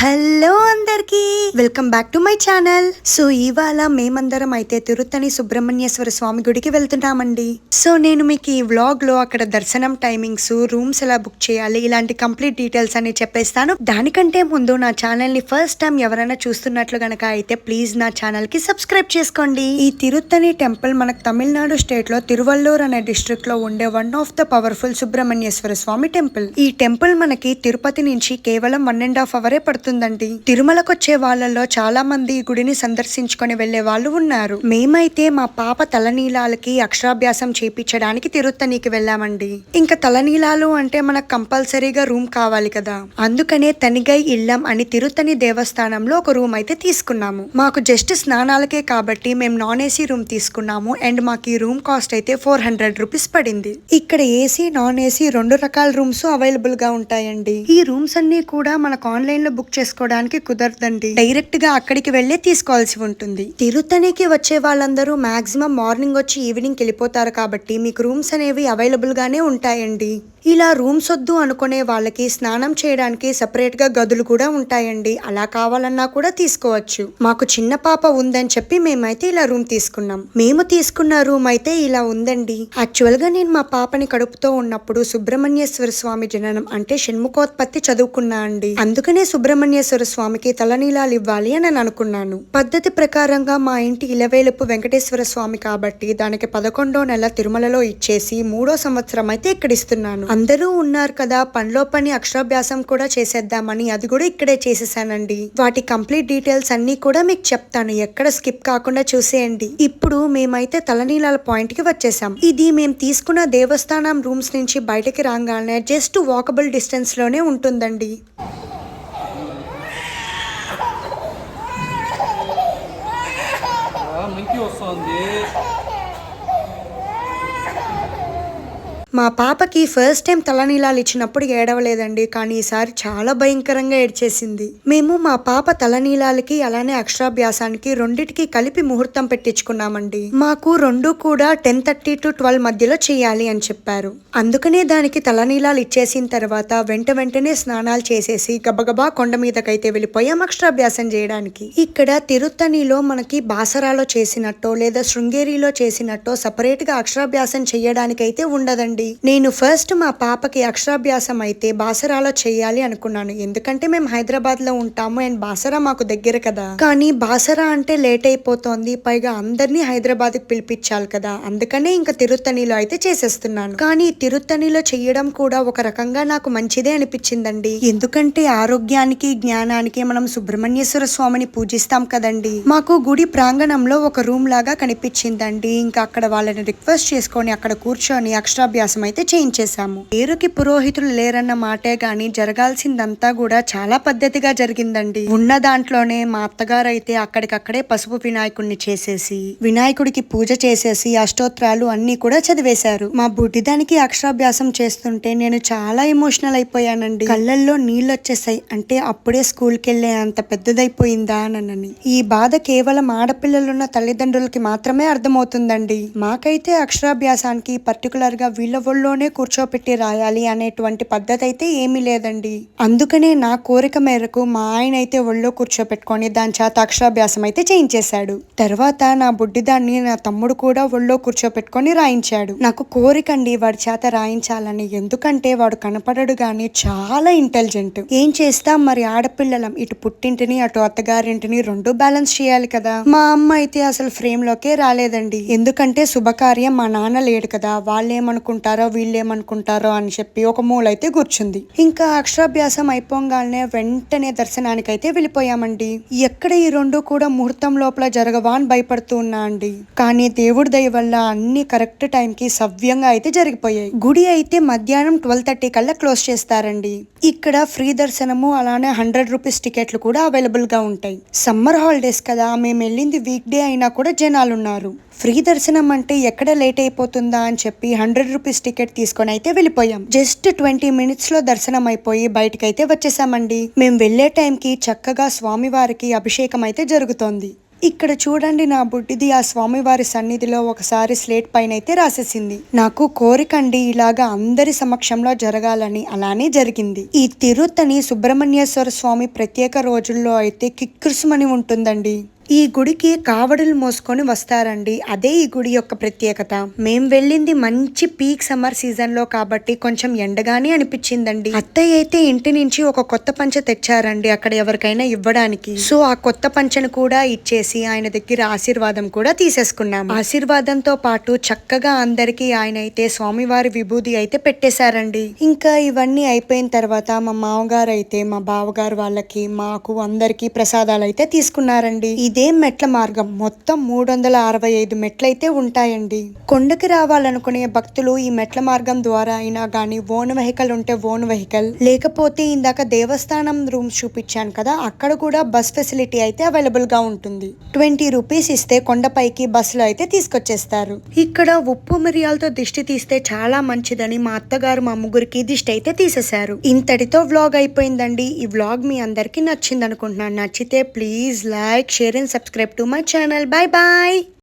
Hello అందరికి welcome back to my channel. So ఇవాళ మేమందరం అయితే తిరుత్తని సుబ్రహ్మణ్యేశ్వర స్వామి గుడికి వెళ్తున్నామండి. సో నేను మీకు ఈ వ్లాగ్ లో అక్కడ దర్శనం టైమింగ్స్, రూమ్స్ ఎలా బుక్ చేయాలి, ఇలాంటి కంప్లీట్ డీటెయిల్స్ అని చెప్పేస్తాను. దానికంటే ముందు నా ఛానల్ ని ఫస్ట్ టైం ఎవరైనా చూస్తున్నట్లు గనక అయితే ప్లీజ్ నా ఛానల్ కి సబ్స్క్రైబ్ చేసుకోండి. ఈ తిరుత్తని టెంపుల్ మనకు తమిళనాడు స్టేట్ లో తిరువల్లూర్ అనే డిస్ట్రిక్ట్ లో ఉండే one of the powerful Subrahmanyeswara Swamy temple. ఈ టెంపుల్ మనకి తిరుపతి నుంచి కేవలం 1.5 అవరే పడుతుందండి. తిరుమలకు వచ్చే వాళ్ళలో చాలా మంది ఈ గుడిని సందర్శించుకొని వెళ్లే వాళ్ళు ఉన్నారు. మేమైతే మా పాప తలనీలాలకి అక్షరాభ్యాసం చేపించడానికి తిరుత్తనికి వెళ్ళామండి. ఇంకా తలనీలాలు అంటే మనకు కంపల్సరీగా రూమ్ కావాలి కదా, అందుకనే తనిగై ఇల్లం అని తిరుత్తని దేవస్థానంలో ఒక రూమ్ అయితే తీసుకున్నాము. మాకు జస్ట్ స్నానాలకే కాబట్టి మేము నాన్ ఏసీ రూమ్ తీసుకున్నాము. అండ్ మాకు ఈ రూమ్ కాస్ట్ అయితే 400 రూపీస్ పడింది. ఇక్కడ ఏసీ, నాన్ ఏసీ 2 రకాల రూమ్స్ అవైలబుల్ గా ఉంటాయండి. ఈ రూమ్స్ అన్ని కూడా మనకు ఆన్లైన్ లో బుక్ చేసుకోవడానికి కుదరదండి. డైరెక్ట్ గా అక్కడికి వెళ్లే తీసుకోవాల్సి ఉంటుంది. తిరుత్తనికి వచ్చే వాళ్ళందరూ మాక్సిమం మార్నింగ్ వచ్చి ఈవినింగ్ వెళ్ళిపోతారు కాబట్టి మీకు రూమ్స్ అనేవి అవైలబుల్ గానే ఉంటాయండి. ఇలా రూమ్స్ వద్దు అనుకునే వాళ్ళకి స్నానం చేయడానికి సెపరేట్ గా గదులు కూడా ఉంటాయండి. అలా కావాలన్నా కూడా తీసుకోవచ్చు. మాకు చిన్న పాప ఉందని చెప్పి మేమైతే ఇలా రూమ్ తీసుకున్నాం. మేము తీసుకున్న రూమ్ అయితే ఇలా ఉందండి. యాక్చువల్ గా నేను మా పాపని కడుపుతో ఉన్నప్పుడు సుబ్రహ్మణ్యేశ్వర స్వామి జననం అంటే షణ్ముఖోత్పత్తి చదువుకున్నా అండి. అందుకనే సుబ్రహ్మణ్యేశ్వర స్వామికి తలనీలాలు ఇవ్వాలి అని అనుకున్నాను. పద్ధతి ప్రకారంగా మా ఇంటి ఇలవేలుపు వెంకటేశ్వర స్వామి కాబట్టి దానికి 11వ నెల తిరుమలలో ఇచ్చేసి 3వ సంవత్సరం అయితే ఇక్కడ ఇస్తున్నాను. అందరూ ఉన్నారు కదా, పనిలో పని అక్షరాభ్యాసం కూడా చేసేద్దామని అది కూడా ఇక్కడే చేసేసానండి. వాటి కంప్లీట్ డీటెయిల్స్ అన్ని కూడా మీకు చెప్తాను, ఎక్కడ స్కిప్ కాకుండా చూసేయండి. ఇప్పుడు మేమైతే తలనీలాల పాయింట్ కి వచ్చేసాం. ఇది మేము తీసుకున్న దేవస్థానం రూమ్స్ నుంచి బయటకి రాగానే జస్ట్ వాకబుల్ డిస్టెన్స్ లోనే ఉంటుందండి. మా పాపకి ఫస్ట్ టైం తలనీలాలు ఇచ్చినప్పుడు ఏడవలేదండి, కానీ ఈసారి చాలా భయంకరంగా ఏడ్చేసింది. మేము మా పాప తలనీలాలకి అలానే అక్షరాభ్యాసానికి రెండిటికి కలిపి ముహూర్తం పెట్టించుకున్నామండి. మాకు రెండు కూడా 10:30 to 12 మధ్యలో చేయాలి అని చెప్పారు. అందుకనే దానికి తలనీలాలు ఇచ్చేసిన తర్వాత వెంటనే స్నానాలు చేసేసి గబగబా కొండ మీదకైతే వెళ్ళిపోయాం అక్షరాభ్యాసం చేయడానికి. ఇక్కడ తిరుత్తనిలో మనకి బాసరాలో చేసినట్టో లేదా శృంగేరిలో చేసినట్టో సపరేట్ గా అక్షరాభ్యాసం చేయడానికైతే ఉండదండి. నేను ఫస్ట్ మా పాపకి అక్షరాభ్యాసం అయితే బాసరాలో చేయాలి అనుకున్నాను. ఎందుకంటే మేము హైదరాబాద్ లో ఉంటాము అండ్ బాసరా మాకు దగ్గర కదా. కానీ బాసరా అంటే లేట్ అయిపోతోంది, పైగా అందరినీ హైదరాబాద్ కి పిలిపించాలి కదా, అందుకనే ఇంకా తిరుత్తనిలో అయితే చేసేస్తున్నాను. కానీ తిరుత్తనిలో చెయ్యడం కూడా ఒక రకంగా నాకు మంచిదే అనిపించిందండి. ఎందుకంటే ఆరోగ్యానికి, జ్ఞానానికి మనం సుబ్రహ్మణ్యేశ్వర స్వామిని పూజిస్తాం కదండి. మాకు గుడి ప్రాంగణంలో ఒక రూమ్ లాగా కనిపించిందండి. ఇంకా అక్కడ వాళ్ళని రిక్వెస్ట్ చేసుకొని అక్కడ కూర్చొని అక్షరాభ్యాసం అయితే చేయించేశాము. పేరుకి పురోహితులు లేరన్న మాటే గాని జరగాల్సిందంతా కూడా చాలా పద్ధతిగా జరిగిందండి. ఉన్న దాంట్లోనే మా అత్తగారు అయితే అక్కడికక్కడే పసుపు వినాయకుడిని చేసేసి వినాయకుడికి పూజ చేసేసి అష్టోత్తరాలు అన్ని కూడా చదివేశారు. మా బుడ్డిదానికి అక్షరాభ్యాసం చేస్తుంటే నేను చాలా ఎమోషనల్ అయిపోయానండి. కళ్ళల్లో నీళ్ళు వచ్చేసాయి. అంటే అప్పుడే స్కూల్కి వెళ్లే అంత పెద్దదైపోయిందా అని. ఈ బాధ కేవలం ఆడపిల్లలున్న తల్లిదండ్రులకి మాత్రమే అర్థమవుతుందండి. మాకైతే అక్షరాభ్యాసానికి పర్టికులర్ గా వీళ్ళ ఒళ్ళోనే కూర్చోపెట్టి రాయాలి అనేటువంటి పద్ధతి అయితే ఏమీ లేదండి. అందుకనే నా కోరిక మేరకు మా ఆయన అయితే ఒళ్ళో కూర్చోపెట్టుకొని దాని చేత అక్షరాభ్యాసం అయితే చేయించేశాడు. తర్వాత నా బుడ్డిదాన్ని నా తమ్ముడు కూడా ఒళ్ళో కూర్చోపెట్టుకొని రాయించాడు. నాకు కోరికండి వాడి చేత రాయించాలని. ఎందుకంటే వాడు కనపడడు గాని చాలా ఇంటెలిజెంట్. ఏం చేస్తాం మరి, ఆడపిల్లలం, ఇటు పుట్టింటిని అటు అత్తగారింటిని రెండు బ్యాలెన్స్ చేయాలి కదా. మా అమ్మ అయితే అసలు ఫ్రేమ్ లోకే రాలేదండి. ఎందుకంటే శుభకార్యం మా నాన్న లేడు కదా, వాళ్ళేమనుకుంటారో వీళ్ళేమనుకుంటారో అని చెప్పి ఒక మూలైతే కూర్చుంది. ఇంకా అక్షరాభ్యాసం అయిపోగానే వెంటనే దర్శనానికైతే వెళ్ళిపోయామండి. ఎక్కడ ఈ రెండు కూడా ముహూర్తం లోపల జరగవా అని భయపడుతూ ఉన్నా అండి. కానీ దేవుడి దయ వల్ల అన్ని కరెక్ట్ టైం కి సవ్యంగా అయితే జరిగిపోయాయి. గుడి అయితే మధ్యాహ్నం 12:30 కల్లా క్లోజ్ చేస్తారండి. ఇక్కడ ఫ్రీ దర్శనము అలానే 100 రూపీస్ టికెట్లు కూడా అవైలబుల్ గా ఉంటాయి. సమ్మర్ హాలిడేస్ కదా, మేము వెళ్ళింది వీక్ డే అయినా కూడా జనాలు ఉన్నారు. ఫ్రీ దర్శనం అంటే ఎక్కడ లేట్ అయిపోతుందా అని చెప్పి 100 రూపీస్ టికెట్ తీసుకొని అయితే వెళ్ళిపోయాం. జస్ట్ 20 మినిట్స్ లో దర్శనం అయిపోయి బయటకైతే వచ్చేసామండి. మేము వెళ్లే టైంకి చక్కగా స్వామివారికి అభిషేకం అయితే జరుగుతోంది. ఇక్కడ చూడండి నా బుడ్డిది ఆ స్వామివారి సన్నిధిలో ఒకసారి స్లేట్ పైన అయితే రాసేసింది. నాకు కోరికండి ఇలాగా అందరి సమక్షంలో జరగాలని, అలానే జరిగింది. ఈ తిరుత్తని సుబ్రహ్మణ్యేశ్వర స్వామి ప్రత్యేక రోజుల్లో అయితే కిక్కురుసుమని ఉంటుందండి. ఈ గుడికి కావడులు మోసుకొని వస్తారండి. అదే ఈ గుడి యొక్క ప్రత్యేకత. మేం వెళ్ళింది మంచి పీక్ సమ్మర్ సీజన్ లో కాబట్టి కొంచెం ఎండగానే అనిపించిందండి. అత్తయ్య అయితే ఇంటి నుంచి ఒక కొత్త పంచ తెచ్చారండి అక్కడ ఎవరికైనా ఇవ్వడానికి. సో ఆ కొత్త పంచను కూడా ఇచ్చేసి ఆయన దగ్గర ఆశీర్వాదం కూడా తీసేసుకున్నాం. ఆశీర్వాదంతో పాటు చక్కగా అందరికి ఆయన అయితే స్వామివారి విభూది అయితే పెట్టేశారండి. ఇంకా ఇవన్నీ అయిపోయిన తర్వాత మా మామగారు అయితే మా బావగారు వాళ్ళకి మాకు అందరికి ప్రసాదాలు అయితే తీసుకున్నారండి. ఇదే మెట్ల మార్గం మొత్తం 365 మెట్లయితే ఉంటాయండి. కొండకి రావాలనుకునే భక్తులు ఈ మెట్ల మార్గం ద్వారా అయినా గానీ ఓన్ వెహికల్ ఉంటే ఓన్ వెహికల్, లేకపోతే ఇందాక దేవస్థానం రూమ్స్ చూపించాను కదా, అక్కడ కూడా బస్ ఫెసిలిటీ అయితే అవైలబుల్ గా ఉంటుంది. 20 రూపీస్ ఇస్తే కొండపైకి బస్సులో అయితే తీసుకొచ్చేస్తారు. ఇక్కడ ఉప్పు మిరియాలతో దిష్టి తీస్తే చాలా మంచిదని మా అత్తగారు మా ముగ్గురికి దిష్టి అయితే తీసేశారు. ఇంతటితో వ్లాగ్ అయిపోయిందండి. ఈ వ్లాగ్ మీ అందరికి నచ్చింది అనుకుంటున్నాను. నచ్చితే please like, share and subscribe to my channel. Bye bye.